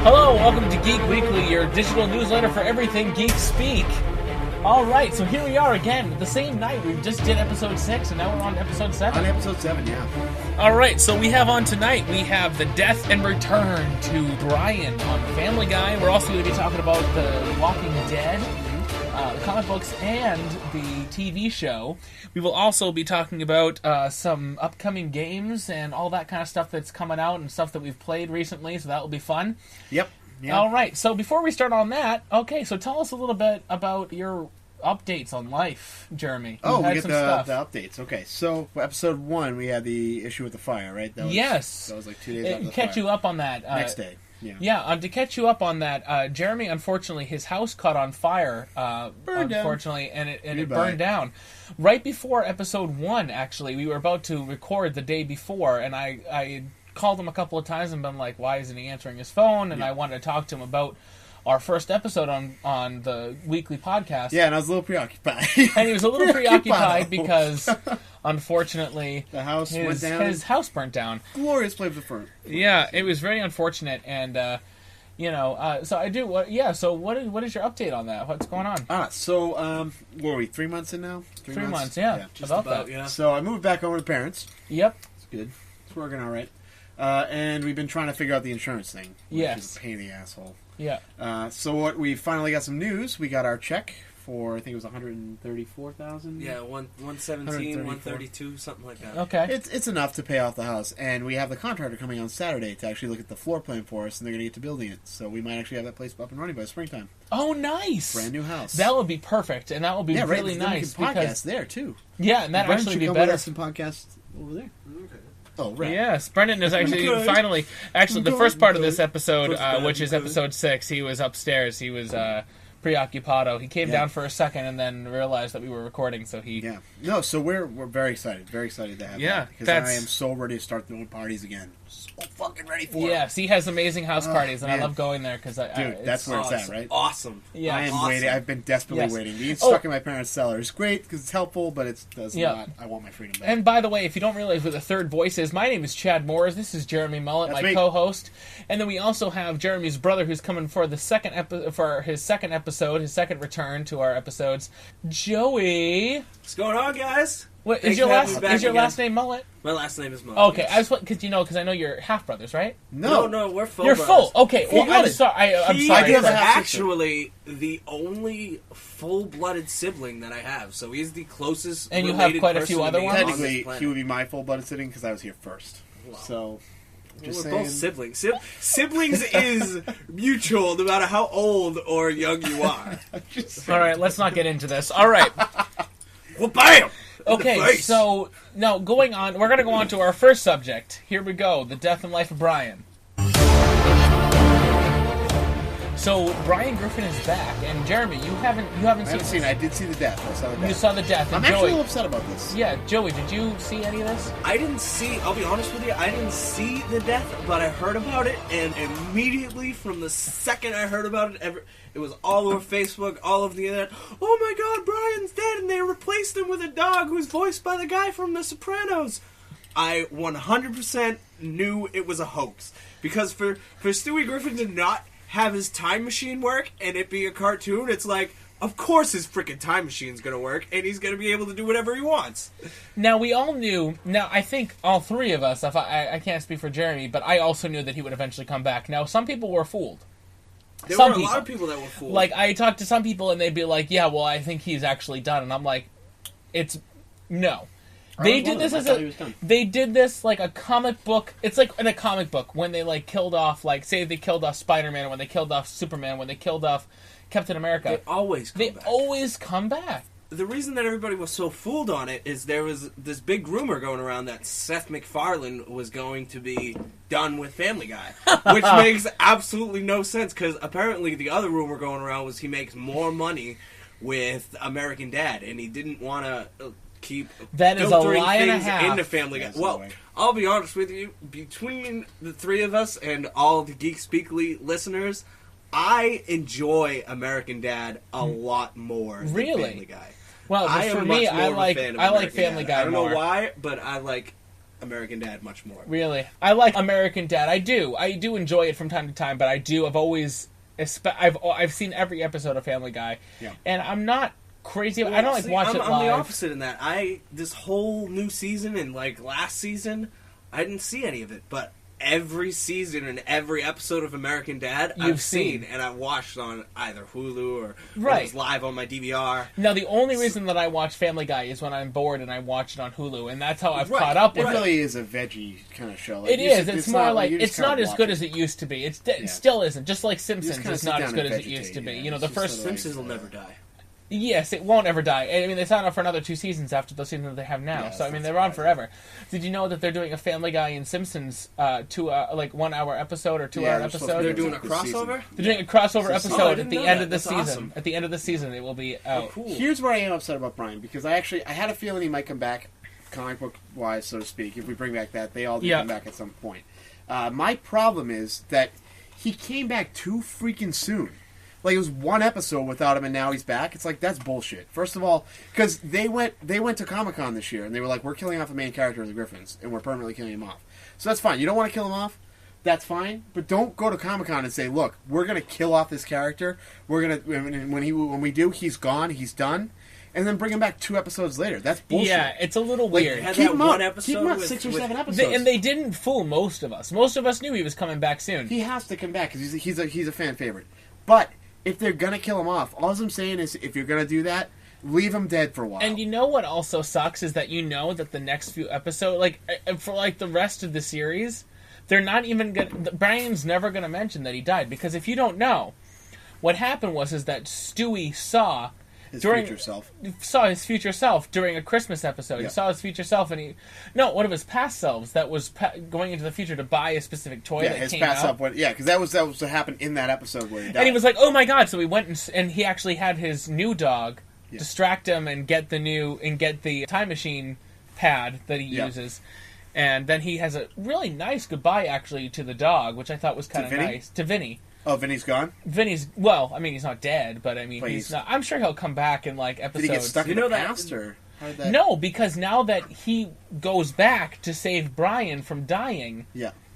Hello, welcome to Geek Weekly, your digital newsletter for everything Geek Speak. Alright, so here we are again, the same night. We just did episode 6, and now we're on episode 7. On episode 7, yeah. Alright, so we have on tonight, we have the death and return to Brian on Family Guy. We're also going to be talking about The Walking Dead, comic books, and the TV show. We will also be talking about some upcoming games and all that kind of stuff that's coming out and stuff that we've played recently, so that will be fun. Yep. All right, so before we start on that, okay, so tell us a little bit about your updates on life, Jeremy. We get the updates. Okay, so for episode 1, we had the issue with the fire, right? Yes. That was like 2 days after the catch fire. You up on that. Next day. Yeah, to catch you up on that, Jeremy, unfortunately, his house caught on fire, unfortunately, and it burned down. Right before episode 1, actually, we were about to record the day before, and I called him a couple of times and been like, why isn't he answering his phone? And I wanted to talk to him about our first episode on the weekly podcast. Yeah, and I was a little preoccupied. And he was a little preoccupied because, unfortunately, the house went down. His house burnt down. Glorious flames of fur. Yeah, it was very unfortunate, and so I do. So what is your update on that? What's going on? So what are we? 3 months in now? 3 months, yeah. Just about that. Yeah. So I moved back home with parents. Yep. It's good. It's working all right. And we've been trying to figure out the insurance thing, which is a pain in the asshole. Yeah. So what we finally got some news. We got our check for, I think it was $134,000. Yeah, 117, 132, something like that. Okay. It's enough to pay off the house, and we have the contractor coming on Saturday to actually look at the floor plan for us, and they're going to get to building it. So we might actually have that place up and running by springtime. Oh, nice! Brand new house. That would be perfect, and that would be really nice. We can podcast there too. Yeah, and that actually be better. Some podcast over there. Okay. Oh, right. Yes, Brendan is actually finally. Actually, the first part of this episode, which is episode 6, he was upstairs. He was preoccupado. He came down for a second and then realized that we were recording. So he. Yeah. No. So we're very excited. Very excited to have that because I am so ready to start throwing parties again. So fucking ready for it. Yes, he has amazing house parties, and I love going there because that's where it's at, right? Awesome. Yeah, I am waiting. I've been desperately waiting. Being stuck in my parents' cellar is great because it's helpful, but it does not. I want my freedom back. And by the way, if you don't realize who the third voice is, my name is Chad Moores. This is Jeremy Mullet, my co-host, and then we also have Jeremy's brother, who's coming for the his second episode, his second return to our episodes, Joey. What's going on, guys? What is your last name Mullet? My last name is Mullet. Okay, yes. because I know you're half brothers, right? No, we're full. You're brothers. full. Okay, well, I'm sorry. I'm sorry. He is actually the only full-blooded sibling that I have, so he's the closest. And you have quite a few other ones. Technically, he would be my full-blooded sibling because I was here first. Wow. So. We're both siblings. Siblings is mutual, no matter how old or young you are. All right, let's not get into this. All right. Well, bam! Okay, so now we're going to go on to our first subject. Here we go: the death and life of Brian. So Brian Griffin is back, and Jeremy, you haven't seen it. I did see the death. I saw the death. You saw the death. And I'm actually a little upset about this. Yeah, Joey, did you see any of this? I didn't see. I'll be honest with you. I didn't see the death, but I heard about it, and immediately from the second I heard about it, it was all over Facebook, all over the internet. Oh my God, Brian's dead, and they replaced him with a dog who's voiced by the guy from The Sopranos. I 100% knew it was a hoax because for Stewie Griffin to not have his time machine work and it be a cartoon, it's like, of course his freaking time machine's gonna work and he's gonna be able to do whatever he wants. Now, we all knew, I think all three of us, if I can't speak for Jeremy, but I also knew that he would eventually come back. Now, some people were fooled. There were a lot of people that were fooled. Like, I talked to some people and they'd be like, yeah, well, I think he's actually done. And I'm like, no. They did this like a comic book. It's like in a comic book when they like killed off, like say they killed off Spider-Man, when they killed off Superman, when they killed off Captain America. They always come back. The reason that everybody was so fooled on it is there was this big rumor going around that Seth MacFarlane was going to be done with Family Guy, which makes absolutely no sense because apparently the other rumor going around was he makes more money with American Dad and he didn't want to keep that is filtering a lie and a things half into Family Guy. Well, I'll be honest with you, between the three of us and all the Geek Speakly listeners, I enjoy American Dad a lot more than Family Guy. Well, for me, I like Family Guy. I don't know why, but I like American Dad much more. Really? I like American Dad. I do enjoy it from time to time, but I've seen every episode of Family Guy, and I'm not crazy. I don't watch it live. I'm the opposite in that. This whole new season and last season, I didn't see any of it, but every season and every episode of American Dad I've seen, and I've watched on either Hulu or it's live on my DVR. Now, the only reason that I watch Family Guy is when I'm bored and I watch it on Hulu, and that's how I've caught up with it. It really is a veggie kind of show. It is. It's more like it's not as good as it used to be. It still isn't. Just like Simpsons is not as good as it used to be. The first Simpsons will never die. Yes, it won't ever die. I mean, they signed up for another 2 seasons after the season that they have now. So, I mean, they're on forever. Did you know that they're doing a Family Guy and Simpsons 1 hour episode or 2 hour episode? They're doing a crossover? They're doing a crossover episode at the end of the season. Awesome. At the end of the season, it will be out. Oh, cool. Here's where I am upset about Brian, because I had a feeling he might come back, comic book-wise, so to speak. If we bring back that, they all do come back at some point. My problem is that he came back too freaking soon. It was 1 episode without him, and now he's back. It's that's bullshit. First of all, because they went to Comic-Con this year, and they were like, we're killing off the main character of the Griffins, and we're permanently killing him off. So that's fine. You don't want to kill him off? That's fine. But don't go to Comic-Con and say, look, we're going to kill off this character. We're going to, when we do, he's gone, he's done. And then bring him back 2 episodes later. That's bullshit. Yeah, it's a little weird. Keep him up 6 or 7 episodes. And they didn't fool most of us. Most of us knew he was coming back soon. He has to come back, because he's a fan favorite. But if they're going to kill him off, all I'm saying is, if you're going to do that, leave him dead for a while. And you know what also sucks is that that the next few episodes, for the rest of the series, they're not even going to... Brian's never going to mention that he died, because if you don't know, what happened was that Stewie saw his future self during a Christmas episode. He saw his future self, and one of his past selves that was going into the future to buy a specific toy that came out. Because that was what happened in that episode where he died. And he was like, oh my god, so he went and he actually had his new dog distract him and get the time machine pad that he uses. And then he has a really nice goodbye, actually, to the dog, which I thought was kind of nice. To Vinny. Oh, Vinny's gone? Vinny's, he's not dead, but I mean, he's not. I'm sure he'll come back in episodes. Did he get stuck in the past, or how did that... No, because now that he goes back to save Brian from dying,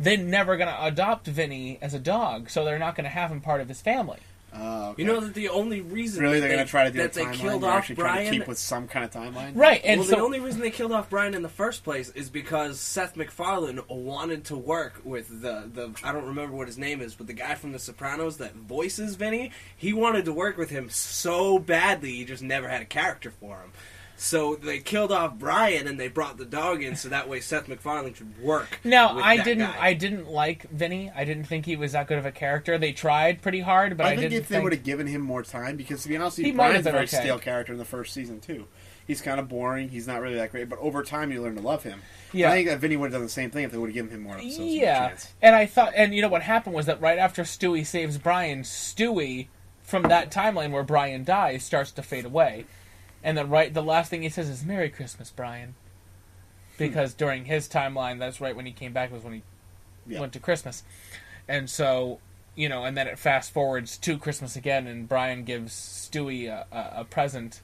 they're never going to adopt Vinny as a dog, so they're not going to have him part of his family. Okay. You know that the only reason they're going to try to do that a timeline? They killed off Brian, to keep with some kind of timeline, right? And the only reason they killed off Brian in the first place is because Seth MacFarlane wanted to work with the I don't remember what his name is, but the guy from The Sopranos that voices Vinny. He wanted to work with him so badly, he just never had a character for him. So they killed off Brian and they brought the dog in so that way Seth MacFarlane could work. Now, with I guy. didn't like Vinny. I didn't think he was that good of a character. They tried pretty hard, but I didn't think... they would have given him more time, because to be honest, Brian's a very stale character in the first season too. He's kind of boring. He's not really that great, but over time you learn to love him. Yeah. I think that Vinny would have done the same thing if they would have given him more episodes. Yeah, and I thought, and you know what happened was that right after Stewie saves Brian, Stewie, from that timeline where Brian dies, starts to fade away. And then the last thing he says is, Merry Christmas, Brian. Because during his timeline, that's right when he came back was when he went to Christmas. And so, and then it fast forwards to Christmas again, and Brian gives Stewie a present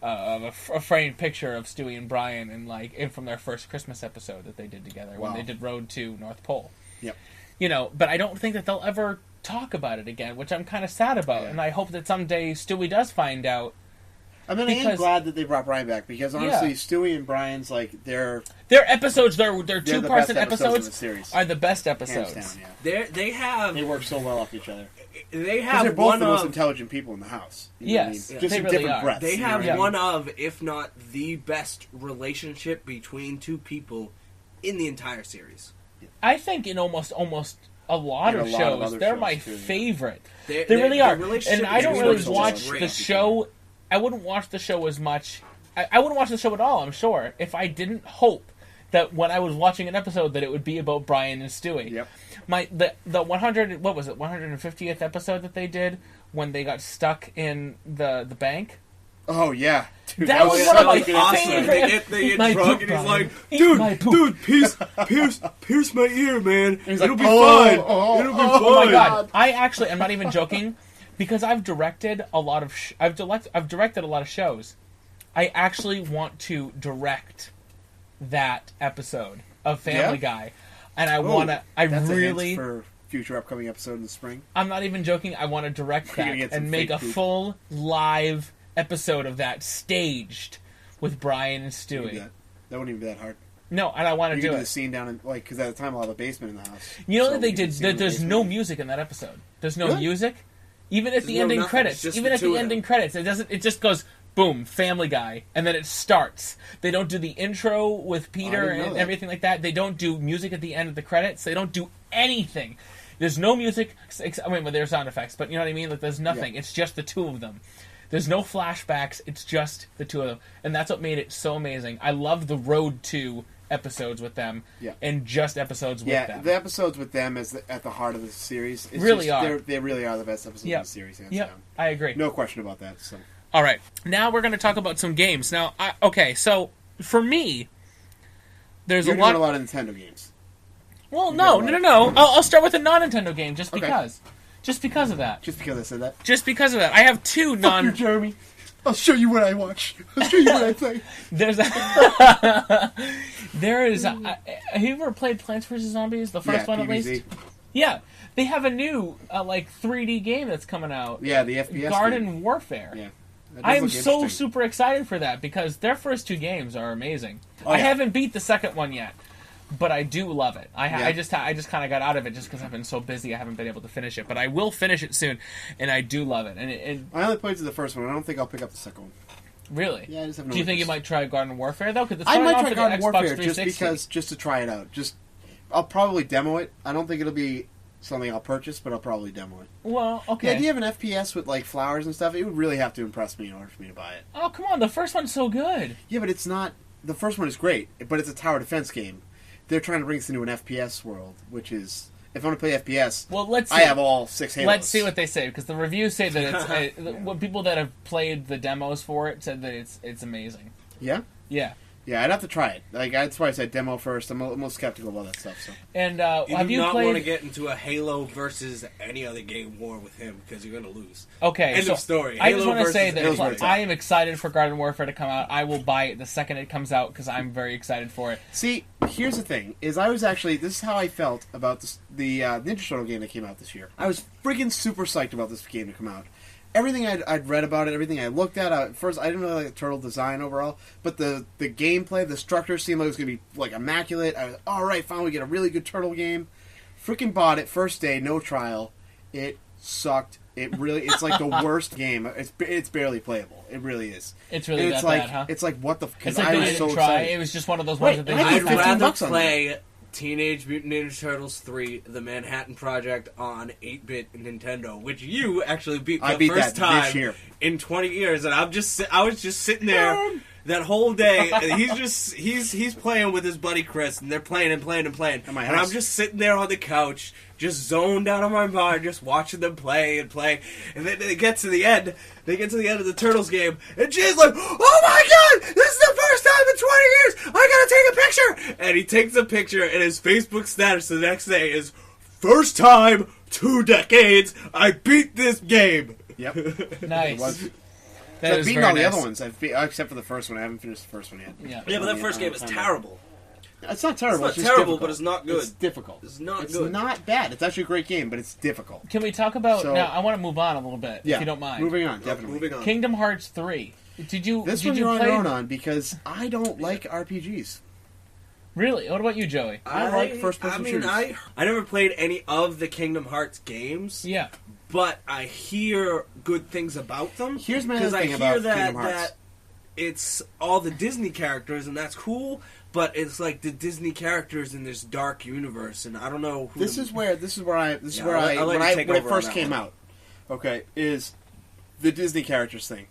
of a framed picture of Stewie and Brian and from their first Christmas episode that they did together when they did Road to North Pole. Yep. But I don't think that they'll ever talk about it again, which I'm kind of sad about. Yeah. And I hope that someday Stewie does find out. I mean, I am glad that they brought Brian back, because honestly, Stewie and Brian's their episodes, their 2-person episodes are the best episodes. Hands down, they work so well off each other. They're both the most intelligent people in the house. Yes, just they in really different are. breaths. They have one of, if not the best relationship between two people in the entire series. I think in almost a lot of shows, they're my favorite. They really are. And I don't really watch the show. I wouldn't watch the show as much. I wouldn't watch the show at all, I'm sure, if I didn't hope that when I was watching an episode that it would be about Brian and Stewie. Yep. The 150th episode that they did when they got stuck in the bank. Oh yeah, dude, that was one of my favorite. They get drunk and he's like, dude, pierce my ear, man. It'll be fine. It'll be fine. Oh my god! I'm not even joking. Because I've directed a lot of I've directed a lot of shows. I actually want to direct that episode of Family Guy, and I want to. That's really a hint for future upcoming episode in the spring. I'm not even joking. I want to direct that and make a full live episode of that staged with Brian and Stewie. That wouldn't even be that hard. No, and I want to do it. The scene down in because at the time I'll have a basement in the house. You know that they did. There's no music in that episode. There's no music, even at the ending credits. Even at the ending credits, it doesn't. It just goes boom, Family Guy, and then it starts. They don't do the intro with Peter and everything like that. They don't do music at the end of the credits. They don't do anything. There's no music. I mean, there's sound effects, but you know what I mean. Like, there's nothing. Yeah. It's just the two of them. There's no flashbacks. It's just the two of them, and that's what made it so amazing. I love the Road to episodes with them, and just episodes with them. Yeah, the episodes with them is at the heart of the series. They really are the best episodes of the series. Yeah, I agree. No question about that. So, all right, now we're going to talk about some games. Now, so for me, there's a lot of Nintendo games. Well, no. I'll start with a non-Nintendo game just because. Just because of that. Just because I said that? Just because of that. I have two Fuck you, Jeremy. I'll show you what I watch. I'll show you what I play. Have you ever played Plants vs. Zombies? The first one, at least? Yeah. They have a new, 3D game that's coming out. Yeah, the FPS Garden Warfare. Yeah. I am so super excited for that because their first two games are amazing. I haven't beat the second one yet. But I do love it. I just kind of got out of it just because I've been so busy. I haven't been able to finish it, but I will finish it soon, and I do love it. And I only played through the first one. I don't think I'll pick up the second one. Really? Yeah, I just have no Do you think you might try Garden Warfare though? Because I might try Garden Warfare just to try it out. I'll probably demo it. I don't think it'll be something I'll purchase, but I'll probably demo it. Well, okay. The idea of an FPS with flowers and stuff, it would really have to impress me in order for me to buy it. Oh come on, the first one's so good. Yeah, but it's not. The first one is great, but it's a tower defense game. They're trying to bring us into an FPS world, which is, if I want to play FPS, let's see. I have all 6 Halos. Let's see what they say, because the reviews say that it's people that have played the demos for it said that it's amazing. Yeah? Yeah. Yeah, I'd have to try it. That's why I said demo first. I'm most skeptical about that stuff. So. And have you played? Want to get into a Halo versus any other game war with him because you're going to lose. Okay, end of story. I just want to say that I am excited for Garden Warfare to come out. I will buy it the second it comes out because I'm very excited for it. See, here's the thing: this is how I felt about the Ninja Turtle game that came out this year. I was freaking super psyched about this game to come out. Everything I'd read about it, everything I looked at first, I didn't really like the turtle design overall, but the gameplay, the structure seemed like it was going to be immaculate. I was all right, finally we get a really good turtle game. Freaking bought it first day, no trial. It sucked. It's like the worst game. It's barely playable. It really is. It's really bad, huh? It's like what the? Because I was so excited. It was just one of those ones that they. I'd rather play Teenage Mutant Ninja Turtles 3, The Manhattan Project on 8-bit Nintendo, which you actually beat for the first time this year. In 20 years, and I was just sitting there that whole day, and he's playing with his buddy Chris, and they're playing and playing and playing, and I'm just sitting there on the couch, just zoned out of my mind, just watching them play and play, and then they get to the end. They get to the end of the Turtles game, and Jay's like, "Oh my God, this is the first time in 20 years! I gotta take a picture!" And he takes a picture, and his Facebook status the next day is, "First time, 2 decades, I beat this game." Yep. Nice. I've beaten all the other ones, except for the first one. I haven't finished the first one yet. Yeah, but that first game is terrible. It's not terrible. It's not terrible, but it's not good. It's difficult. It's not good. It's not bad. It's actually a great game, but it's difficult. Can we talk about... now, I want to move on a little bit, if you don't mind. Moving on, definitely. Moving on. Kingdom Hearts 3. This one you're on your own on, because I don't like RPGs. Really? What about you, Joey? I like first-person shooters. I never played any of the Kingdom Hearts games. Yeah. But I hear good things about them. Here's my other thing about Kingdom Hearts. That it's all the Disney characters, and that's cool, but it's like the Disney characters in this dark universe, and I don't know who... When it first came out, okay, is the Disney characters thing.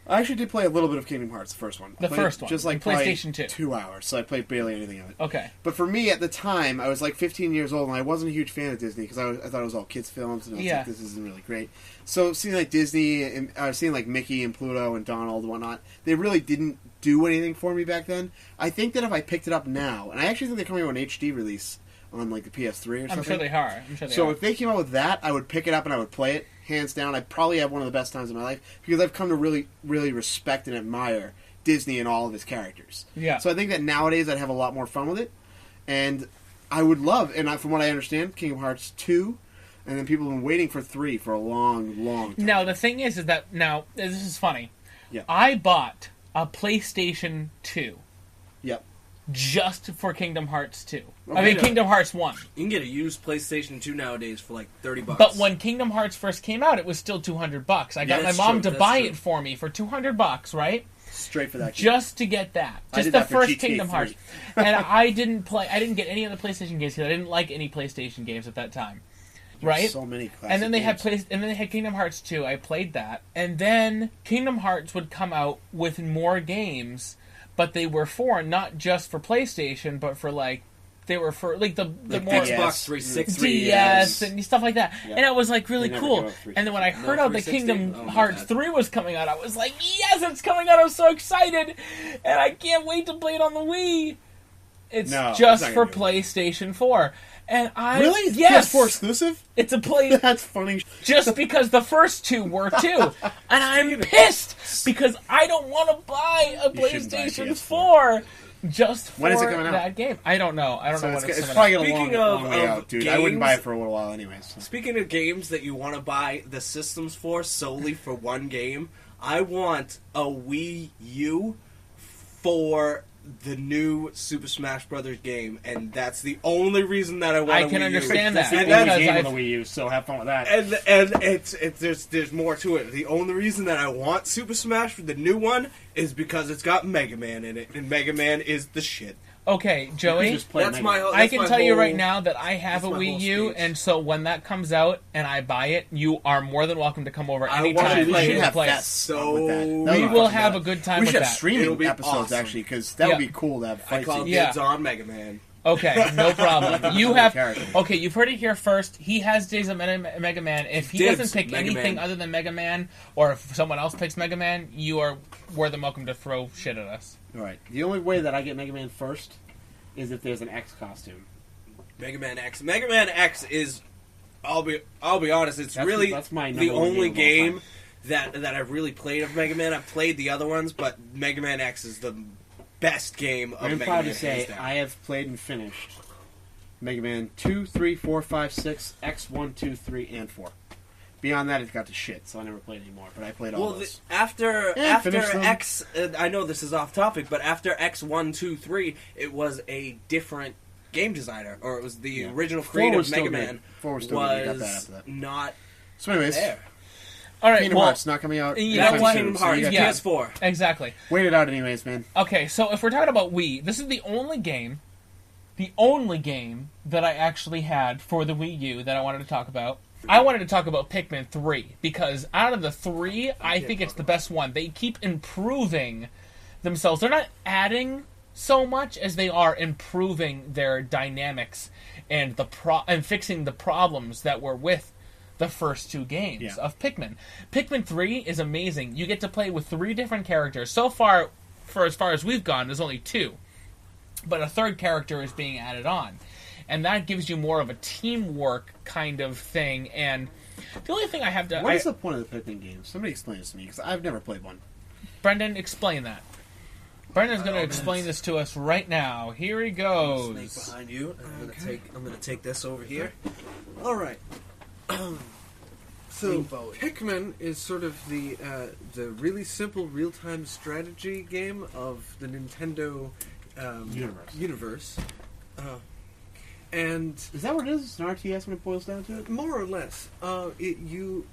I actually did play a little bit of Kingdom Hearts, the first one. The first one. Just like PlayStation 2. 2 hours, so I played barely anything of it. Okay. But for me, at the time, I was like 15 years old, and I wasn't a huge fan of Disney, because I thought it was all kids' films, and I was like, this isn't really great. So seeing like Disney, and seeing like Mickey and Pluto and Donald and whatnot, they really didn't do anything for me back then. I think that if I picked it up now, and I actually think they're coming out with an HD release on like the PS3 or something. I'm sure they are. So if they came out with that, I would pick it up and I would play it. Hands down, I'd probably have one of the best times of my life because I've come to really, really respect and admire Disney and all of his characters. Yeah. So I think that nowadays I'd have a lot more fun with it. And I would love, and from what I understand, Kingdom Hearts 2, and then people have been waiting for 3 for a long, long time. Now, the thing is that, now, this is funny. Yeah. I bought a PlayStation 2. Yep. Just for Kingdom Hearts 2. Okay. I mean, Kingdom Hearts 1. You can get a used PlayStation 2 nowadays for like $30. But when Kingdom Hearts first came out, it was still $200. I got my mom to buy it for me for $200, right? Straight for that game. Just to get that. Just the first Kingdom Hearts. And I didn't get any of the PlayStation games because I didn't like any PlayStation games at that time. Right? So many classic and then they games. had Kingdom Hearts 2. I played that. And then Kingdom Hearts would come out with more games, but they were not just for PlayStation, but for they were for the more Xbox 360 DS and stuff like that. Yeah. And it was really cool. And then when I heard out that 360? Kingdom Hearts 3 was coming out, I was like, yes, it's coming out. I'm so excited. And I can't wait to play it on the Wii. It's just for PlayStation 4. And Really? Yes! PS4 exclusive? It's a play. That's funny. Just because the first two were too. And I'm pissed because I don't want to buy a PlayStation 4 just for When is it coming out? that game. I don't know. I don't know when it's coming probably out. going to Speaking long of way out, dude. I wouldn't games- buy it for a little while anyways. So. Speaking of games that you want to buy the systems for solely for one game, I want a Wii U for the new Super Smash Brothers game, and that's the only reason that I want a Wii U. I can understand that. And because game I've- on the Wii U, so have fun with that. And there's more to it. The only reason that I want Super Smash for the new one is because it's got Mega Man in it, and Mega Man is the shit. Okay, Joey, Just play That's Mega my Man. whole. I can tell you right now that I have a that's my Wii whole U, speech. and so when that comes out and I buy it, you are more than welcome to come over I anytime want to and play should it. have play that it. So with that. That would We be will fucking have bad. a good time We with should have that. streaming It'll be episodes awesome. actually, because that Yeah. would be cool to have I fight call scenes. Yeah. dibs on Mega Man. Okay, no problem. You have Character. okay. You've heard it here first. He has days of Mega Man. If he Dibs, doesn't pick Mega anything Man. other than Mega Man, or if someone else picks Mega Man, you are more than welcome to throw shit at us. All right. The only way that I get Mega Man first is if there's an X costume. Mega Man X. Mega Man X is. I'll be honest. It's really that's my the number one only game of all game that I've really played of Mega Man. I've played the other ones, but Mega Man X is the best game of I'm Mega proud Man. to say hands down. I have played and finished Mega Man 2, 3, 4, 5, 6, X 1, 2, 3, and 4. Beyond that, it got to shit, so I never played anymore. But I played all those. After finished them. X, I know this is off topic, but after X 1, 2, 3, it was a different game designer, or it was the original creator of Mega Man 4 was still good. You got that was after that. not So anyways, there. All right, Kingdom well, Hearts not coming out. you anytime know what? soon, Kingdom so you Hearts, got yeah. PS4. exactly. Wait it out anyways, man. Okay, so if we're talking about Wii, this is the only game that I actually had for the Wii U that I wanted to talk about. I wanted to talk about Pikmin 3, because out of the three, I think it's the best one. They keep improving themselves. They're not adding so much as they are improving their dynamics and and fixing the problems that were with the first two games of Pikmin. Pikmin 3 is amazing. You get to play with 3 different characters. So far, for as far as we've gone, there's only 2. But a third character is being added on. And that gives you more of a teamwork kind of thing. And the only thing I have to... What is the point of the Pikmin games? Somebody explain this to me, because I've never played one. Brendan, explain that. Brendan's going to explain this to us right now. Here he goes. Snake behind you. And I'm gonna take this over here. All right. So Lean forward. Pikmin is sort of the really simple real-time strategy game of the Nintendo universe. And Is that what it is? It's an RTS when it boils down to it? more or less, you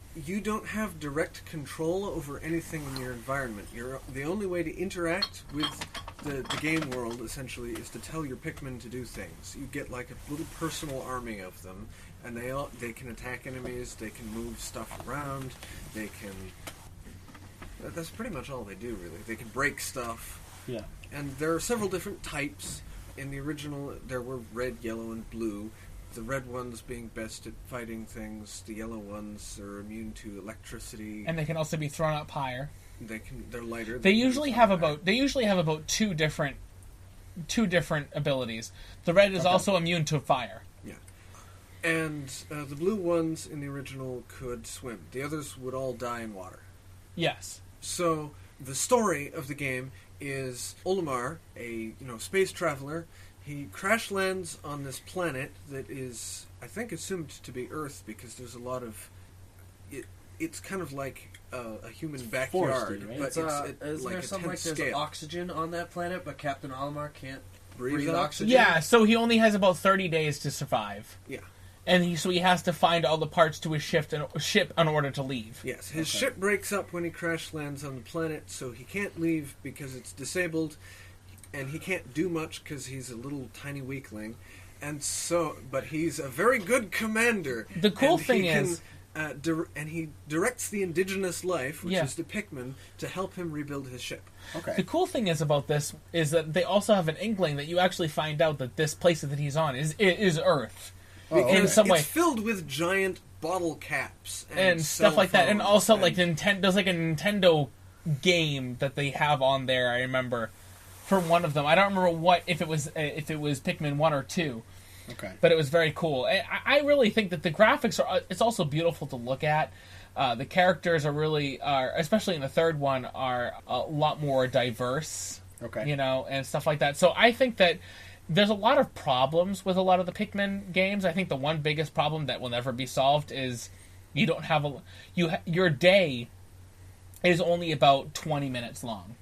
don't have direct control over anything in your environment. The only way to interact with the game world, essentially, is to tell your Pikmin to do things. You get like a little personal army of them, and they can attack enemies, they can move stuff around, they can... That's pretty much all they do, really. They can break stuff. Yeah. And there are several different types. In the original, there were red, yellow, and blue. The red ones being best at fighting things. The yellow ones are immune to electricity. And they can also be thrown up higher. They're lighter. They usually have about two different abilities. The red is also immune to fire. Yeah. And the blue ones in the original could swim. The others would all die in water. Yes. So the story of the game is Olimar, a space traveler, he crash lands on this planet that is, I think, assumed to be Earth because there's a lot of... It's kind of like a human backyard, Foresty, right? but Is like there something like there's scale. oxygen on that planet, but Captain Olimar can't breathe oxygen? Yeah, so he only has about 30 days to survive. Yeah. And he has to find all the parts to his ship in order to leave. Yes, his ship breaks up when he crash lands on the planet, so he can't leave because it's disabled, and he can't do much because he's a little tiny weakling, but he's a very good commander. The cool thing is... and he directs the indigenous life, which is the Pikman, to help him rebuild his ship. Okay. The cool thing is about this is that they also have an inkling that you actually find out that this place that he's on is Earth. In some way. It's filled with giant bottle caps and stuff like that, and also like Nintendo. There's like a Nintendo game that they have on there. I remember for one of them. I don't remember if it was Pikmin 1 or 2. Okay. But it was very cool. I really think that the graphics it's also beautiful to look at. The characters are especially in the third one, are a lot more diverse. Okay. And stuff like that. So I think that there's a lot of problems with a lot of the Pikmin games. I think the one biggest problem that will never be solved is you don't have your day is only about 20 minutes long.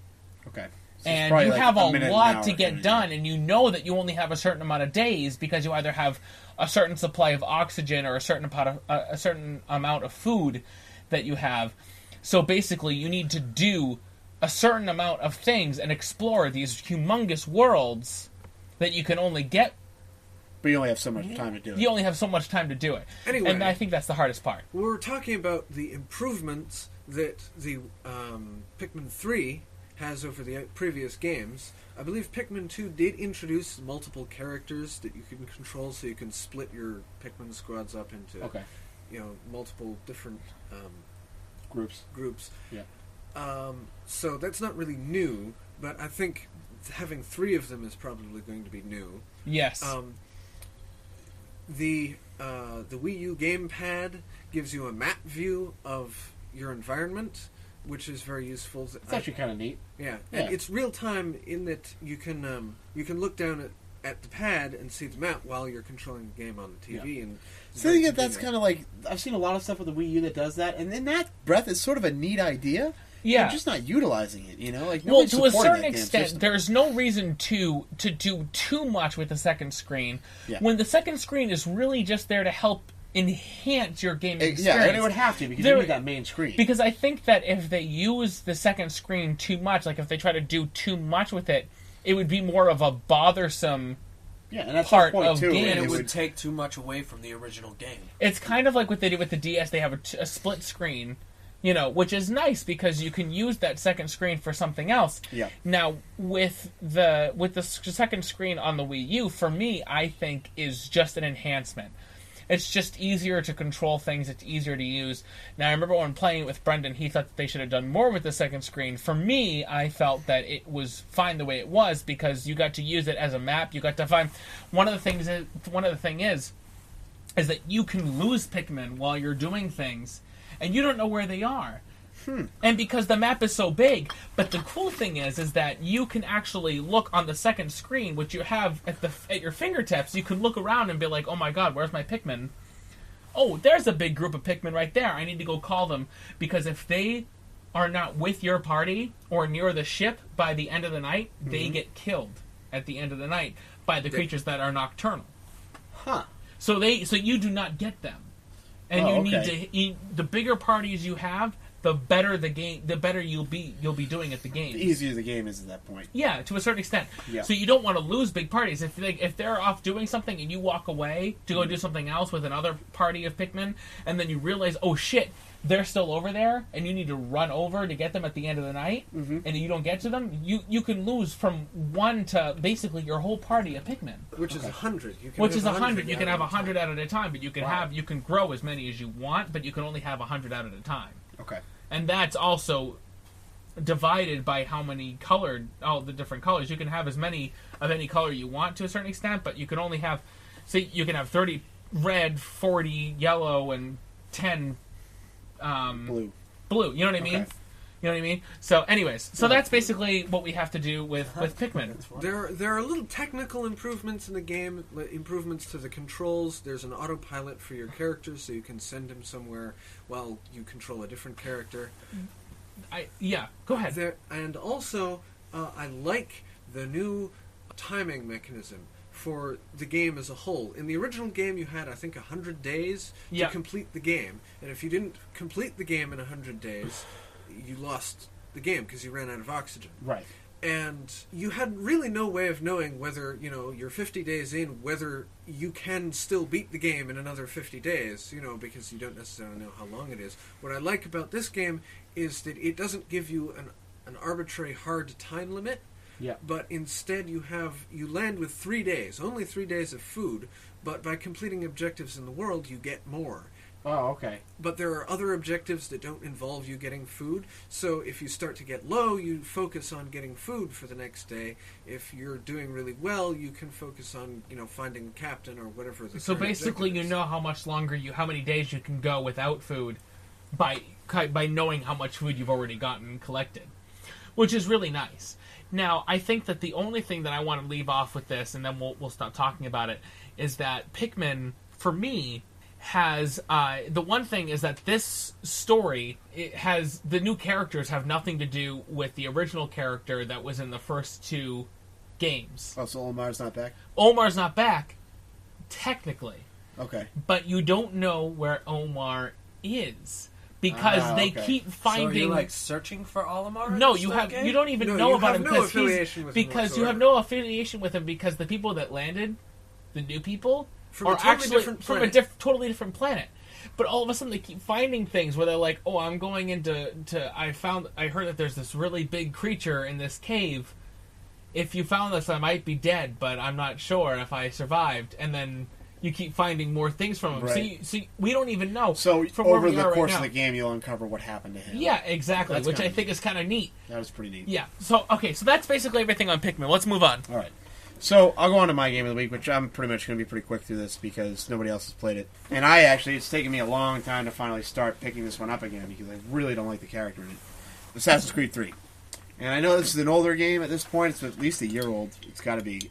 Okay. So and you have a lot to get done, and you know that you only have a certain amount of days because you either have a certain supply of oxygen or a certain amount of food that you have. So basically, you need to do a certain amount of things and explore these humongous worlds that you can only get. But you only have so much time to do it. You only have so much time to do it. Anyway, and I think that's the hardest part. We were talking about the improvements that the Pikmin 3 has over the previous games. I believe Pikmin 2 did introduce multiple characters that you can control, so you can split your Pikmin squads up into multiple different groups. Yeah. So that's not really new, but I think having 3 of them is probably going to be new. Yes. The Wii U gamepad gives you a map view of your environment, which is very useful. It's actually kind of neat. Yeah, and it's real time in that you can look down at the pad and see the map while you're controlling the game on the TV. Yeah. And so I think that's kind of like, I've seen a lot of stuff with the Wii U that does that, and in that breath, it's sort of a neat idea. Yeah, I'm just not utilizing it. Like well, to a certain extent, there's no reason to do too much with the second screen when the second screen is really just there to help enhance your gaming experience. Yeah, and it would have to because you need that main screen. Because I think that if they use the second screen too much, like if they try to do too much with it, it would be more of a bothersome and that's part point of too, game. And it would take too much away from the original game. It's kind of like what they did with the DS. They have a split screen, which is nice because you can use that second screen for something else. Yeah. Now with the second screen on the Wii U, for me, I think is just an enhancement. It's just easier to control things. It's easier to use. Now, I remember when playing it with Brendan, he thought that they should have done more with the second screen. For me, I felt that it was fine the way it was because you got to use it as a map. You got to find one of the things is that you can lose Pikmin while you're doing things, and you don't know where they are. And because the map is so big, but the cool thing is that you can actually look on the second screen, which you have at your fingertips. You can look around and be like, "Oh my God, where's my Pikmin? Oh, there's a big group of Pikmin right there. I need to go call them because if they are not with your party or near the ship by the end of the night, they get killed at the end of the night by the creatures that are nocturnal. Huh? So you do not get them, and need to. The bigger parties you have, the better the game, the better you'll be doing at the game. The easier the game is at that point. Yeah, to a certain extent. Yeah. So you don't want to lose big parties. If they're off doing something and you walk away to go do something else with another party of Pikmin, and then you realize, oh shit, they're still over there, and you need to run over to get them at the end of the night, and you don't get to them, you can lose from 1 to basically your whole party of Pikmin. Which is 100. Which is 100. You can have 100 out at a time, but you can grow as many as you want, but you can only have 100 out at a time. Okay. And that's also divided by how many all the different colors. You can have as many of any color you want to a certain extent, but you can only have, say, you can have 30 red, 40 yellow, and 10 blue. You know what I mean? You know what I mean? So, anyways, that's basically what we have to do with Pikmin. There are little technical improvements in the game, improvements to the controls. There's an autopilot for your character, so you can send him somewhere while you control a different character. Go ahead. And also, I like the new timing mechanism for the game as a whole. In the original game, you had, I think, 100 days to complete the game. And if you didn't complete the game in 100 days, you lost the game because you ran out of oxygen. Right. And you had really no way of knowing whether, you're 50 days in, whether you can still beat the game in another 50 days, because you don't necessarily know how long it is. What I like about this game is that it doesn't give you an arbitrary hard time limit. Yeah. But instead you land with 3 days, only 3 days of food, but by completing objectives in the world you get more. Oh, okay. But there are other objectives that don't involve you getting food, so if you start to get low, you focus on getting food for the next day. If you're doing really well, you can focus on, finding a captain or whatever the So basically you know how many days you can go without food by knowing how much food you've already gotten and collected, which is really nice. Now, I think that the only thing that I want to leave off with this, and then we'll stop talking about it, is that Pikmin, for me, has the one thing is that this story, it has the new characters have nothing to do with the original character that was in the first 2 games. Oh, so Omar's not back? Omar's not back, technically. Okay. But you don't know where Omar is. Because they keep finding. So you're searching for Olimar? No, you don't even know about him because you have no affiliation with him because the people that landed, the new people, are actually from a totally different planet. But all of a sudden they keep finding things where they're like, "Oh, I'm going into I heard that there's this really big creature in this cave. If you found this, I might be dead, but I'm not sure if I survived." And then you keep finding more things from him. Right. So we don't even know. So over the course of the game, you'll uncover what happened to him. Yeah, exactly, which I think is kind of neat. That was pretty neat. Yeah. So that's basically everything on Pikmin. Let's move on. All right. So I'll go on to my game of the week, which I'm pretty much going to be pretty quick through this because nobody else has played it. And it's taken me a long time to finally start picking this one up again because I really don't like the character in it. Assassin's Creed 3. And I know this is an older game at this point. It's at least a year old. It's got to be.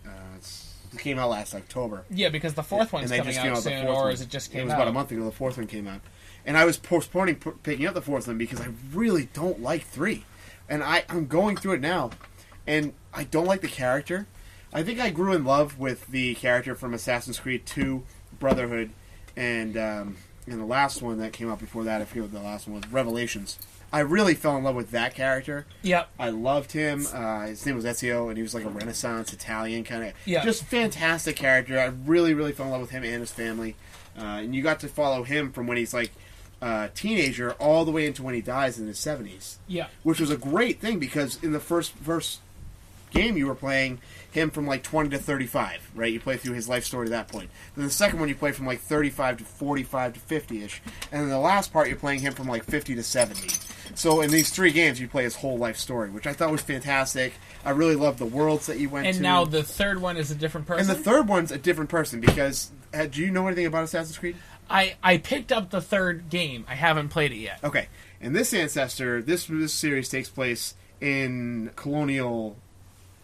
It came out last October. Yeah, because the 4th one's coming out soon, or is it just came out? It was about a month ago the 4th one came out. And I was postponing picking up the 4th one because I really don't like 3. And I'm going through it now, and I don't like the character. I think I grew in love with the character from Assassin's Creed 2, Brotherhood, and the last one that came out before that, I forget what the last one was, Revelations. I really fell in love with that character. Yep. I loved him. His name was Ezio, and he was like a Renaissance Italian kind of... Yeah. Just fantastic character. I really, really fell in love with him and his family. And you got to follow him from when he's like a teenager all the way into when he dies in his 70s. Yeah. Which was a great thing because in the first game you were playing him from like 20 to 35, right? You play through his life story to that point. Then the second one you play from like 35 to 45 to 50-ish. And then the last part you're playing him from like 50 to 70. So in these 3 games you play his whole life story, which I thought was fantastic. I really loved the worlds that you went to. And now the third one is a different person? And the third one's a different person because... do you know anything about Assassin's Creed? I picked up the 3rd game. I haven't played it yet. Okay. And this ancestor, this series takes place in colonial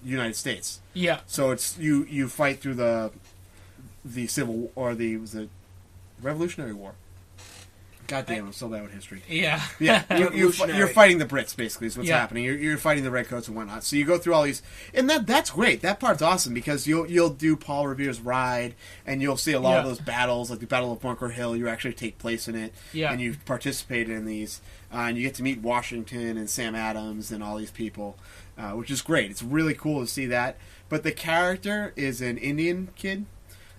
United States. Yeah. So it's you fight through the Civil or the Revolutionary War. God damn, I'm so bad with history. Yeah. Yeah. You're fighting the Brits, basically, is what's happening. You're fighting the Redcoats and whatnot. So you go through all these... And that's great. That part's awesome, because you'll do Paul Revere's Ride, and you'll see a lot of those battles, like the Battle of Bunker Hill. You actually take place in it, and you participate in these. And you get to meet Washington and Sam Adams and all these people, which is great. It's really cool to see that. But the character is an Indian kid,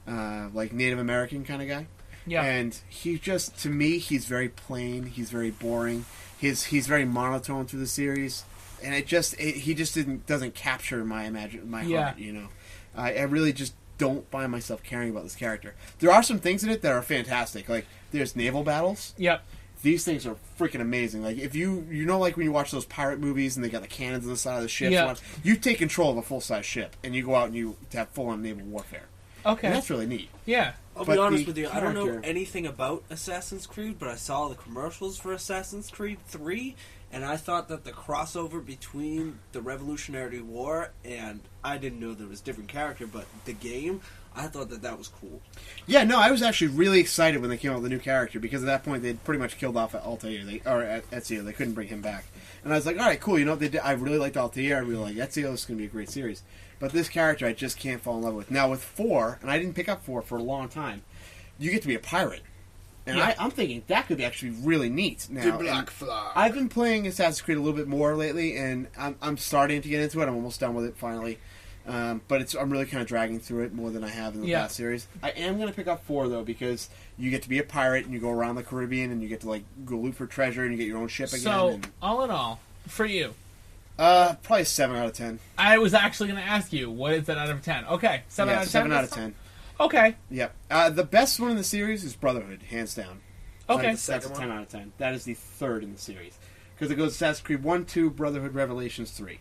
like Native American kind of guy. Yeah. And he just, to me, he's very plain. He's very boring. He's very monotone through the series, and he just doesn't capture my heart. You know, I really just don't find myself caring about this character. There are some things in it that are fantastic. Like there's naval battles. Yep. These things are freaking amazing. Like if you know, like when you watch those pirate movies and they got the cannons on the side of the ship, you take control of a full size ship and you go out and you have full on naval warfare. Okay. And that's really neat. Yeah. I'll be honest with you, I don't know anything about Assassin's Creed, but I saw the commercials for Assassin's Creed 3, and I thought that the crossover between the Revolutionary War and, I didn't know there was a different character, but the game, I thought that was cool. Yeah, no, I was actually really excited when they came out with the new character, because at that point they'd pretty much killed off Altair, or Ezio. They couldn't bring him back. And I was like, all right, cool, I really liked Altair, I really like Ezio, this is going to be a great series. But this character I just can't fall in love with. Now with 4, and I didn't pick up 4 for a long time, you get to be a pirate. And yeah. I'm thinking that could be actually really neat. Now, the Black Flag. I've been playing Assassin's Creed a little bit more lately, and I'm starting to get into it. I'm almost done with it finally. But I'm really kind of dragging through it more than I have in the past series. I am going to pick up 4, though, because you get to be a pirate, and you go around the Caribbean, and you get to go loot for treasure, and you get your own ship again. So, all in all, for you... probably a 7 out of 10. I was actually going to ask you, what is that out of 10? Okay, 7 out of 10? 7 out of 10. Okay. Yep. The best one in the series is Brotherhood, hands down. Okay. That's a 10 out of 10. That is the 3rd in the series. Because it goes Assassin's Creed 1, 2, Brotherhood, Revelations, 3.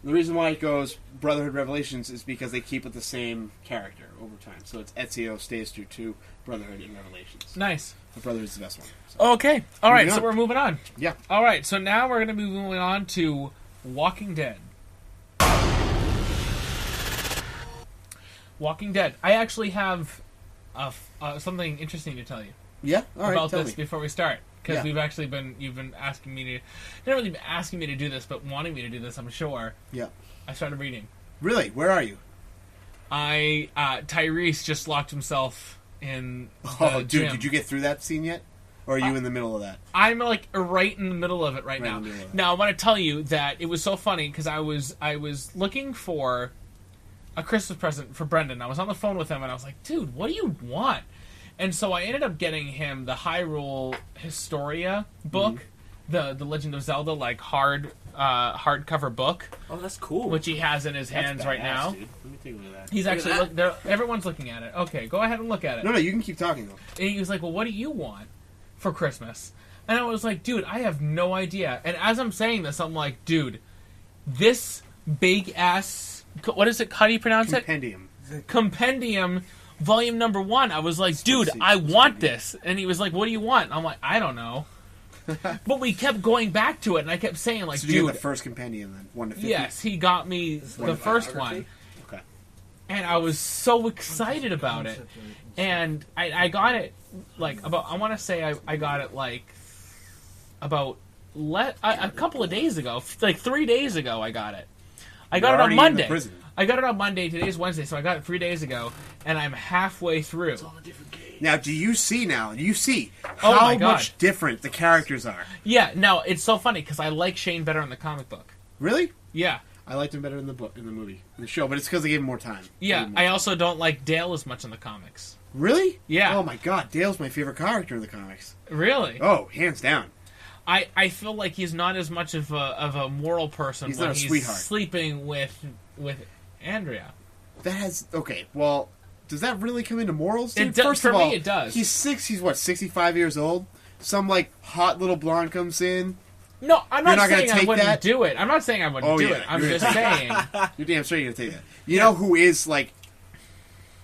And the reason why it goes Brotherhood, Revelations is because they keep with the same character over time. So it's Ezio stays through 2, Brotherhood, and Revelations. Nice. But Brotherhood's the best one. So. Okay. All right, so we're moving on. Yeah. All right, so now we're going to be moving on to Walking Dead. Walking Dead. I actually have something interesting to tell you. Yeah? All right, about tell this me. before we start. Because you've been asking me to, not really been asking me to do this, but wanting me to do this, I'm sure. Yeah. I started reading. Really? Where are you? Tyrese just locked himself in the gym. Dude, did you get through that scene yet? Or are you in the middle of that? I'm right in the middle of it right now. Now I want to tell you that it was so funny because I was looking for a Christmas present for Brendan. I was on the phone with him and I was like, dude, what do you want? And so I ended up getting him the Hyrule Historia book, the Legend of Zelda hardcover book. Oh, that's cool. Which he has in his hands right now. Dude. Let me take a look at that. He's actually everyone's looking at it. Okay, go ahead and look at it. No, you can keep talking though. And he was like, well, what do you want for Christmas? And I was like, dude, I have no idea. And as I'm saying this, I'm like, dude, this big ass, what is it? How do you pronounce Compendium. it? Compendium, volume number 1. I was like, dude, I want this. And he was like, what do you want? And I'm like, I don't know. But we kept going back to it, and I kept saying, like, so dude. You get the first compendium then, 1 to 50. Yes, he got me the first one. Okay. And I was so excited about it. And I got it, like, I want to say I got it, like, about a couple of days ago. Like, 3 days ago I got it. I got it on Monday. I got it on Monday. Today's Wednesday, so I got it 3 days ago, and I'm halfway through. It's all a different game. Now, do you see how much different the characters are? Yeah, no, it's so funny, because I like Shane better in the comic book. Really? Yeah. I liked him better in the book, in the movie, in the show, but it's because they gave him more time. Yeah, I also don't like Dale as much in the comics. Really? Yeah. Oh my god, Dale's my favorite character in the comics. Really? Oh, hands down. I feel like he's not as much of a moral person he's when not a he's sweetheart. Sleeping with Andrea. That has... Okay, well, does that really come into morals, dude? First of all, me, it does. He's 65 years old? Some, hot little blonde comes in... No, I'm not saying I wouldn't that? do it. I'm not saying I wouldn't do it. I'm just saying. You're damn straight you're going to take that. You know who is,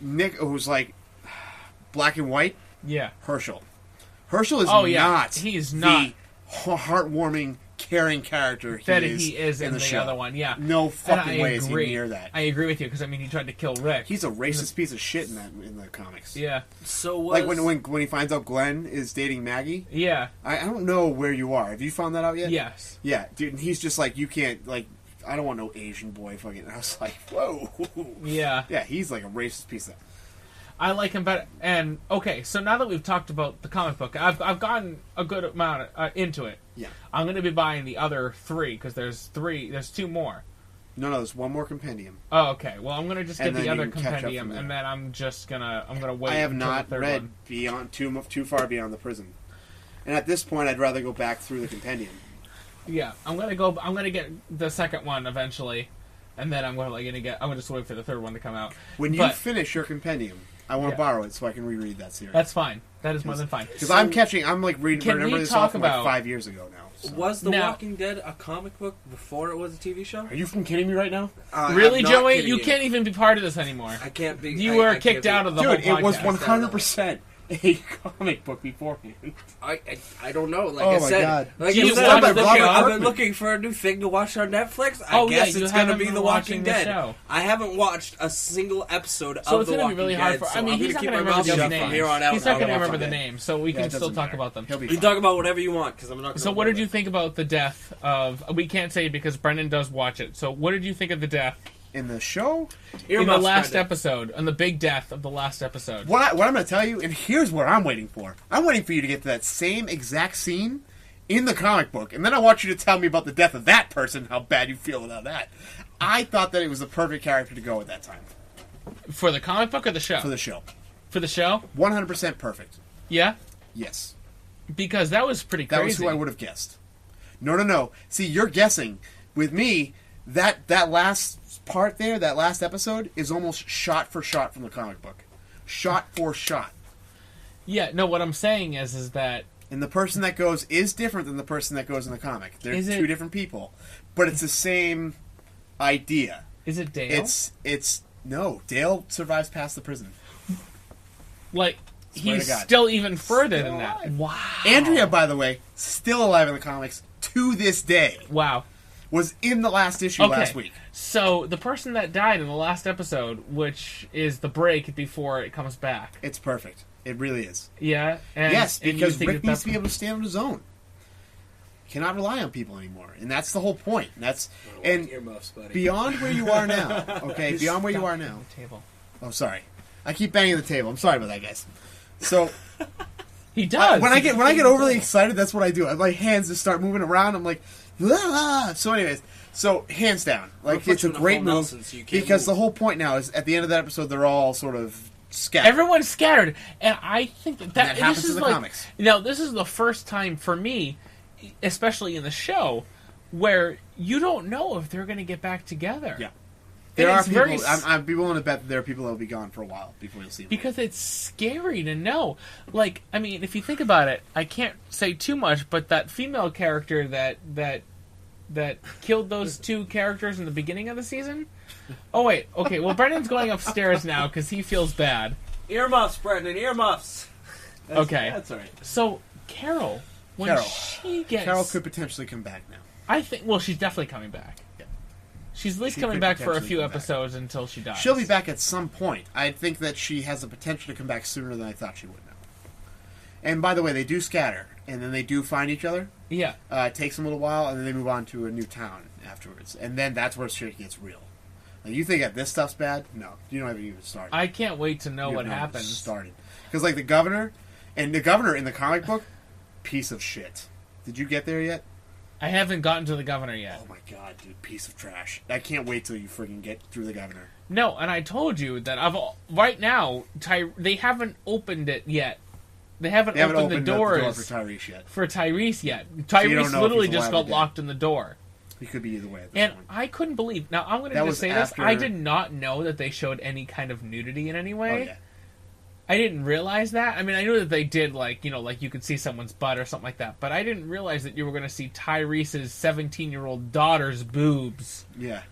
Nick, who's, black and white? Yeah. Herschel. Herschel is he's not the heartwarming, caring character he is in the show. Other one, yeah. No fucking way is he near that. I agree with you, because, he tried to kill Rick. He's a racist piece of shit in the comics. Yeah. So when he finds out Glenn is dating Maggie? Yeah. I don't know where you are. Have you found that out yet? Yes. Yeah, dude, and he's just you can't, I don't want no Asian boy fucking... And I was like, whoa. Yeah. Yeah, he's a racist piece of... I like him better. And, okay, so now that we've talked about the comic book, I've gotten a good amount into it. Yeah. I'm going to be buying the other 3, because there's 2 more. No, there's one more compendium. Oh, okay. Well, I'm going to just get the other compendium, and then I'm going to wait. I have not the third read one. beyond too far beyond the prison. And at this point, I'd rather go back through the compendium. Yeah, I'm going to get the second one eventually, and then I'm going to just wait for the third one to come out. When you finish your compendium, I want to borrow it so I can reread that series. That's fine. That is more than fine. Because I'm like remembering this off from like 5 years ago now. So. Was The Walking Dead a comic book before it was a TV show? Are you fucking kidding me right now? Really, Joey? You can't even be part of this anymore. I can't be. You were kicked out of the whole podcast. It was 100% a comic book beforehand. I don't know. Like I said, God. Like you I said, watched the show? I've been looking for a new thing to watch on Netflix. I guess it's going to be The Walking Dead. Show. I haven't watched a single episode so of The Walking really Dead. I mean, he's not going to remember the name. He's not going to remember the name, so we can still talk about them. You talk about whatever you want, because I'm not. So, what did you think about the death of? We can't say because Brendan does watch it. So, what did you think of the death? In the show? In the last episode. On the big death of the last episode. What I'm going to tell you, and here's what I'm waiting for. I'm waiting for you to get to that same exact scene in the comic book, and then I want you to tell me about the death of that person, how bad you feel about that. I thought that it was the perfect character to go at that time. For the comic book or the show? For the show. For the show? 100% perfect. Yeah? Yes. Because that was pretty crazy. That was who I would have guessed. No. See, you're guessing. With me, that last part there, that last episode, is almost shot for shot from the comic book. Shot for shot. Yeah, no, what I'm saying is that... And the person that goes is different than the person that goes in the comic. They're two different people. But it's the same idea. Is it Dale? No, Dale survives past the prison. Like, he's still even further than that. Wow. Andrea, by the way, still alive in the comics to this day. Wow. Was in the last issue last week. So, the person that died in the last episode, which is the break before it comes back. It's perfect. It really is. Yeah? Yes, because Rick needs to be able to stand on his own. Cannot rely on people anymore. And that's the whole point. Earmuffs, buddy. Beyond where you are now. Okay, beyond where you are now. Table. Oh, sorry. I keep banging the table. I'm sorry about that, guys. So... He does. When I get overly excited, that's what I do. My hands just start moving around. I'm like, ah. So anyways, hands down, like it's a great move because the whole point now is at the end of that episode, they're all sort of scattered. Everyone's scattered, and I think that happens in the comics. This is the first time for me, especially in the show, where you don't know if they're going to get back together. Yeah. There are people. I'd be willing to bet that there are people that will be gone for a while before you'll see them. Because it's scary to know. Like, I mean, if you think about it, I can't say too much, but that female character that killed those two characters in the beginning of the season. Oh wait, okay. Well, Brendan's going upstairs now because he feels bad. Earmuffs, Brendan. Earmuffs. Okay, that's all right. So Carol, she gets, Carol could potentially come back now. I think. Well, she's definitely coming back. She's at least coming back for a few episodes until she dies. She'll be back at some point. I think that she has the potential to come back sooner than I thought she would now. And by the way, they do scatter, and then they do find each other. Yeah. It takes them a little while, and then they move on to a new town afterwards. And then that's where shit gets real. Like, you think that this stuff's bad? No. You don't even started. I can't wait to know what happens. Started. Because, like, the governor in the comic book, piece of shit. Did you get there yet? I haven't gotten to the governor yet. Oh my god, dude, piece of trash. I can't wait till you freaking get through the governor. No, and I told you that right now, they haven't opened it yet. They haven't opened the doors for Tyrese yet. Tyrese literally just got locked in the door. He could be either way at this point. I couldn't believe... Now, I'm going to just say this. I did not know that they showed any kind of nudity in any way. Oh, yeah. I didn't realize that. I mean, I knew that they did, like you could see someone's butt or something like that, but I didn't realize that you were going to see Tyrese's 17-year-old daughter's boobs. Yeah.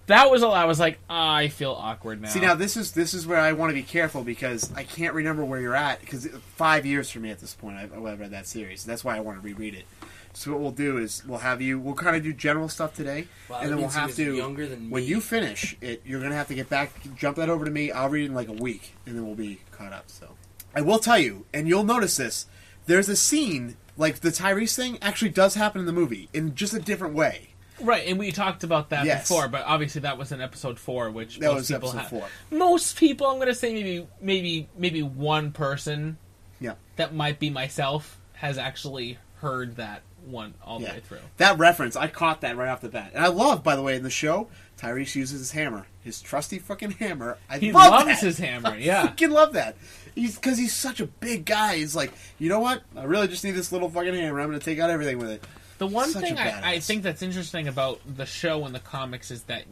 That was all. I was like, I feel awkward now. See, now this is where I want to be careful because I can't remember where you're at because 5 years for me at this point I've read that series. That's why I want to reread it. So what we'll do is we'll kind of do general stuff today, and then we'll have to. Younger than me. When you finish it, you're gonna have to get back, jump that over to me. I'll read it in like a week, and then we'll be caught up. So I will tell you, and you'll notice this. There's a scene like the Tyrese thing actually does happen in the movie in just a different way. Right, and we talked about that before, but obviously that was in episode 4, which that most was people episode 4. Most people, I'm going to say maybe one person, that might be myself, has actually heard that one all the way through. That reference, I caught that right off the bat, and I love, by the way, in the show, Tyrese uses his hammer, his trusty fucking hammer. He loves his hammer. Yeah, I fucking love that. Because he's such a big guy. He's like, you know what? I really just need this little fucking hammer. I'm going to take out everything with it. The one thing I think that's interesting about the show and the comics is that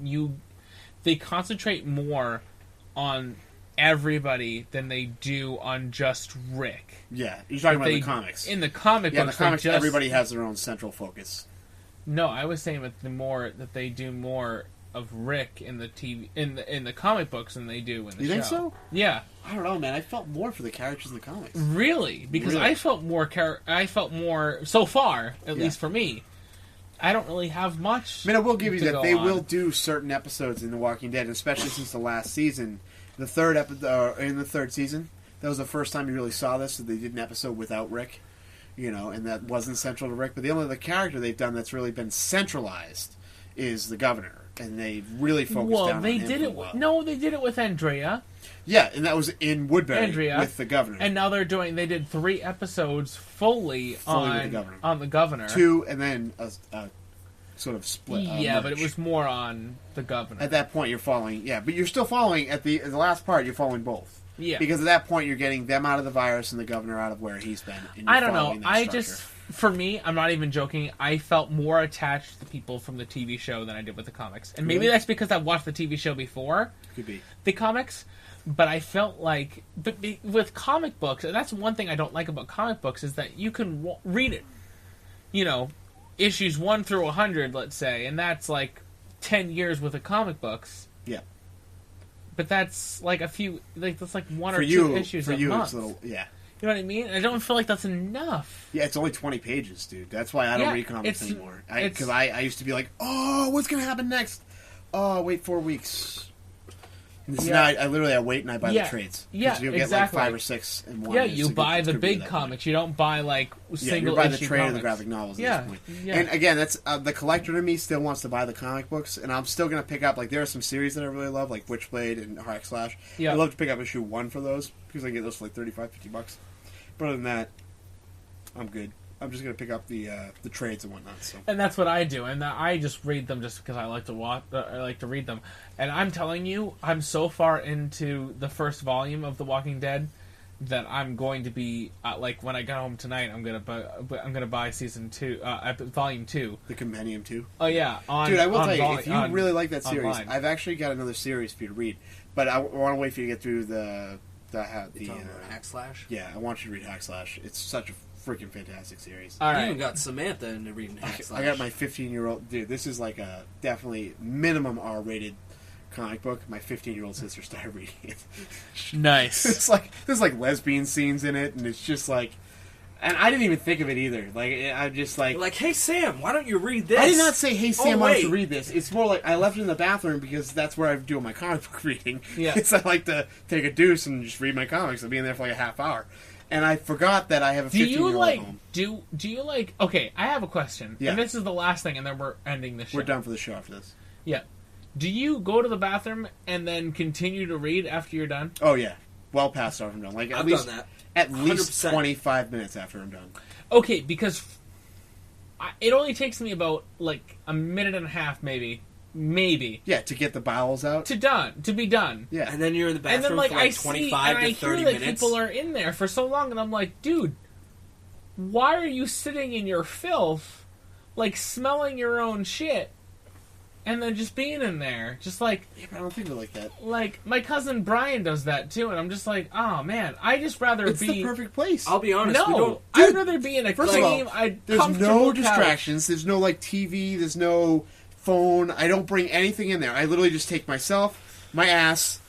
they concentrate more on everybody than they do on just Rick. Yeah, you're talking about the comics. In the comic books, in the comics, everybody has their own central focus. No, I was saying that they do more of Rick in the TV in the comic books than they do in the show. You think so? Yeah. I don't know, man. I felt more for the characters in the comics. Really? Because I felt more so far, at least for me. I don't really have much. I mean, I will give you that they will do certain episodes in The Walking Dead, especially since the last season. The third episode in the third season, that was the first time you really saw this. So they did an episode without Rick, and that wasn't central to Rick. But the only other character they've done that's really been centralized is the governor, and they really focused down on him. They did it with Andrea. Yeah, and that was in Woodbury with the governor. And now they did 3 episodes fully on the governor. 2, and then a sort of split. But it was more on the governor. At that point, you're following. Yeah, but you're still following at the last part. You're following both. Yeah, because at that point, you're getting them out of the virus and the governor out of where he's been. And I don't know. For me, I'm not even joking. I felt more attached to the people from the TV show than I did with the comics, and maybe that's because I watched the TV show before. Could be the comics. But I felt like, with comic books, and that's one thing I don't like about comic books, is that you can read it, issues 1 through 100, let's say, and that's like 10 years worth of comic books. Yeah. But that's like that's like 1 or 2 issues a month. It's a little, yeah. You know what I mean? I don't feel like that's enough. Yeah, it's only 20 pages, dude. That's why I don't read comics anymore. Because I used to be like, oh, what's going to happen next? Oh, wait 4 weeks. Now I literally wait and I buy the trades. Yeah, you'll get like 5 or 6 in one. Yeah, you buy the big comics. You don't buy like single issue you buy the trade comics. or the graphic novels at this point. Yeah. And again, that's the collector to me still wants to buy the comic books, and I'm still going to pick up, like, there are some series that I really love, like Witchblade and Hack Slash. Yeah. I love to pick up issue 1 for those, because I get those for like $35-$50. But other than that, I'm good. I'm just going to pick up the trades and whatnot. So. And that's what I do, and I just read them just because I like to I like to read them. And I'm telling you, I'm so far into the first volume of The Walking Dead that I'm going to be like when I get home tonight, I'm gonna buy season 2, volume 2, the compendium 2. Oh yeah, dude, I will tell you, if you really like that series, online. I've actually got another series for you to read, but I want to wait for you to get through the Hack Slash. Yeah, I want you to read Hack Slash. It's such a freaking fantastic series. All right. You even got Samantha into reading Hack Slash. I got my 15-year-old dude. This is like a definitely minimum R-rated comic book. My 15-year-old sister started reading it. Nice. It's like there's like lesbian scenes in it, and it's just like, and I didn't even think of it either. Like I'm just like, hey Sam, why don't you read this? I did not say, hey Sam, why don't you read this? It's more like I left it in the bathroom because that's where I do my comic book reading. Yeah. I like to take a deuce and just read my comics. I'll be in there for like a half hour. And I forgot that I have a 15-year-old at home. Do you like... Okay, I have a question. Yeah. And this is the last thing, and then we're ending the show. We're done for the show after this. Yeah. Do you go to the bathroom and then continue to read after you're done? Oh, yeah. Well past after I'm done. Like, I've done that. At least 25 minutes after I'm done. Okay, because it only takes me about, like, a minute and a half, maybe. Yeah, to get the bowels out. To be done. Yeah. And then you're in the bathroom and then, like, for like 25 to 30 minutes. People are in there for so long, and I'm like, dude, why are you sitting in your filth, like, smelling your own shit, and then just being in there? Just like... Yeah, but I don't think of it like that. Like, my cousin Brian does that, too, and I'm just like, oh, man, I just rather it's the perfect place. I'll be honest. No, I'd rather be in a clean, there's no distractions. There's no, like, TV. There's no... phone. I don't bring anything in there. I literally just take myself, my ass,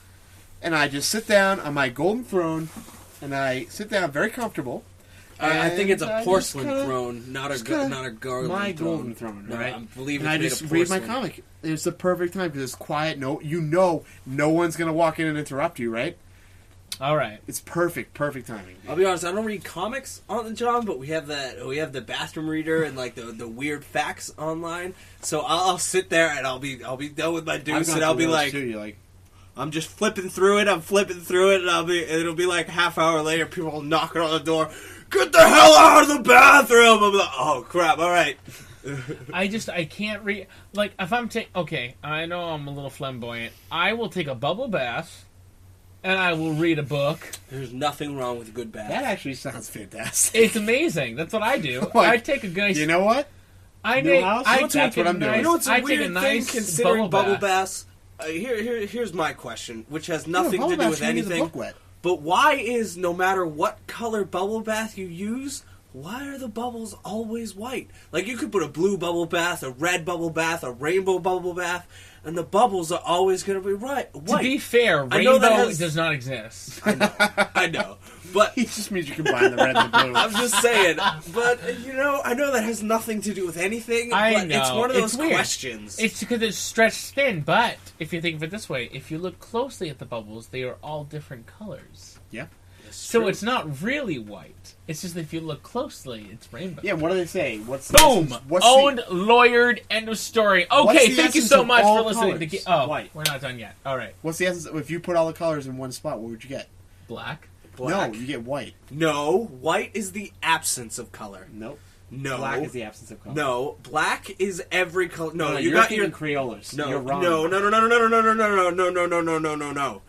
and I just sit down on my golden throne, and I sit down very comfortable. I think it's a porcelain throne, not a golden throne. My golden throne, right? I believe it's and I just read my comic. It's the perfect time because it's quiet. No one's gonna walk in and interrupt you, right? All right, it's perfect timing. I'll be honest, I don't read comics on the job, but we have the bathroom reader and like the weird facts online. So I'll sit there and I'll be done with my deuce and I'll be like, I'm just flipping through it, and it'll be like half hour later, people knocking on the door, get the hell out of the bathroom. I'm like, oh crap, all right. I can't read, like, if I'm okay, I know I'm a little flamboyant. I will take a bubble bath. And I will read a book. There's nothing wrong with a good bath. That actually sounds fantastic. It's amazing. That's what I do. I take a nice... You know what? That's what I'm doing. You know what's a weird thing considering bubble baths? Here's my question, which has nothing to do with anything. Wet. But why is, no matter what color bubble bath you use, why are the bubbles always white? Like, you could put a blue bubble bath, a red bubble bath, a rainbow bubble bath, and the bubbles are always going to be white. To be fair, rainbow does not exist. I know. But it just means you combine the red and the blue. I'm just saying. But, I know that has nothing to do with anything. But it's one of those questions. It's because it's stretched thin, but if you think of it this way, if you look closely at the bubbles, they are all different colors. Yeah. So it's not really white. It's just that if you look closely, it's rainbow. Yeah, what do they say? What's Boom! Owned, lawyered, end of story. Okay, thank you so much for listening to white. We're not done yet. All right. What's the essence? If you put all the colors in one spot, what would you get? Black. No, you get white. No, white is the absence of color. Nope. No. Black is the absence of color. No, black is every color. No, you you're got thinking your Creolers. No, you're wrong. No.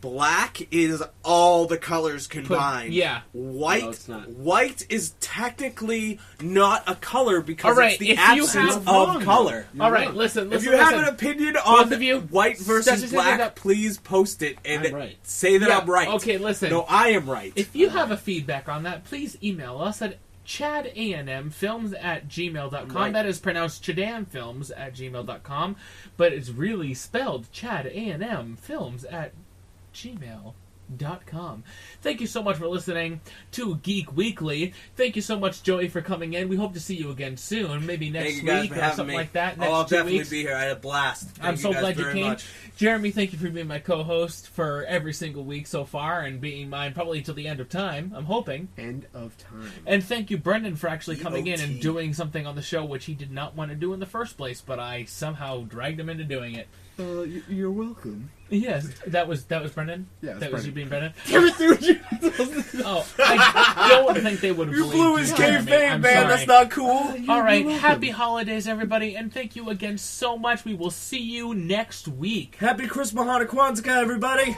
Black is all the colors combined. White. No, it's not. White is technically not a color because right, it's the absence of color. All right, listen. If you have an opinion on white versus black, please post it and say that I'm right. Okay, listen. No, I am right. If you have a feedback on that, please email us at chadanmfilms@gmail.com. Right. That is pronounced chadanmfilms@gmail.com, but it's really spelled chadanmfilms@gmail.com. Thank you so much for listening to Geek Weekly. Thank you so much, Joey, for coming in. We hope to see you again soon, maybe next week or something like that. I'll definitely be here. I had a blast. I'm so glad you came. Jeremy, thank you for being my co-host for every single week so far and being mine probably till the end of time, I'm hoping. End of time. And thank you, Brendan, for actually coming in and doing something on the show which he did not want to do in the first place, but I somehow dragged him into doing it. You're welcome. Yes, that was Brendan? Yeah, that was you being Brendan? Damn it, dude! Oh, I don't think they would have believed you. You blew his kayfabe, man. That's not cool. All right, happy holidays, everybody, and thank you again so much. We will see you next week. Happy Christmas, Hanukkah, Kwanzaa, everybody.